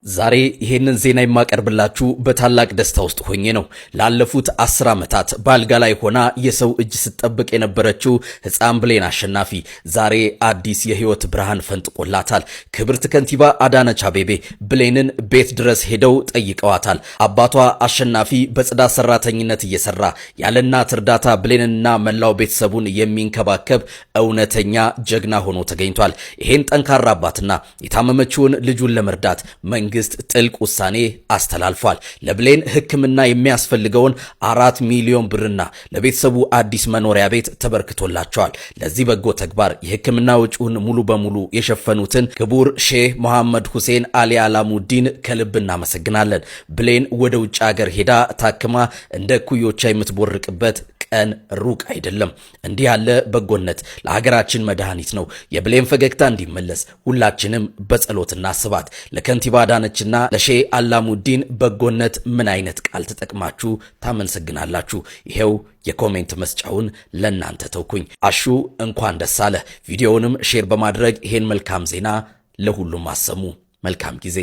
ዛሬ ይሄንን ዜና የማቀርብላችሁ በታላቅ ደስታ ውስጥ ሆኜ ነው። ላለፉት 10 ዓመታት ባልጋ ላይ ሆና የሰው እጅ ስትጠብቅ የነበረችው ሕፃን ብሌን አሸናፊ ዛሬ አዲስ የህይወት ብርሃን ፈንጥቆላታል። ክብርት ከንቲባ አዳነች አቤቤ ብሌንን ቤት ድረስ ሄደው ጠይቀዋታል። አባቷ አሸናፊ በጽዳት ሰራተኝነት እየሰራ ያለ እናት እርዳታ ብሌንንና መላው ቤተሰቡን የሚንከባከብ እውነተኛ ጀግና ሆኖ ተገኝቷል። ይሄን ጠንካራ አባትና የታመመችውን ልጁን ለመርዳት መንግስት ጥልቅ ውሳኔ አስተላልፏል። ለብሌን ሕክምና የሚያስፈልገውን 4 ሚሊዮን ብርና ለቤተሰቡ አዲስ መኖሪያ ቤት ተበርክቶላቸዋል። ለዚህ በጎ ተግባር የሕክምና ወጪውን ሙሉ በሙሉ የሸፈኑትን ክቡር ሼህ መሐመድ ሁሴን አሊ አላሙዲን ከልብ እናመሰግናለን። ብሌን ወደ ውጭ ሀገር ሄዳ ታክማ እንደ ኩዮቻ የምትቦርቅበት ቀን ሩቅ አይደለም። እንዲህ ያለ በጎነት ለሀገራችን መድኃኒት ነው። የብሌን ፈገግታ እንዲመለስ ሁላችንም በጸሎት እናስባት። ለከንቲባ አዳነችና ለሼህ አላሙዲን በጎነት ምን አይነት ቃል ተጠቅማችሁ ታመሰግናላችሁ? ይሄው የኮሜንት መስጫውን ለእናንተ ተውኩኝ። አሹ እንኳን ደስ አለ። ቪዲዮውንም ሼር በማድረግ ይሄን መልካም ዜና ለሁሉም አሰሙ። መልካም ጊዜ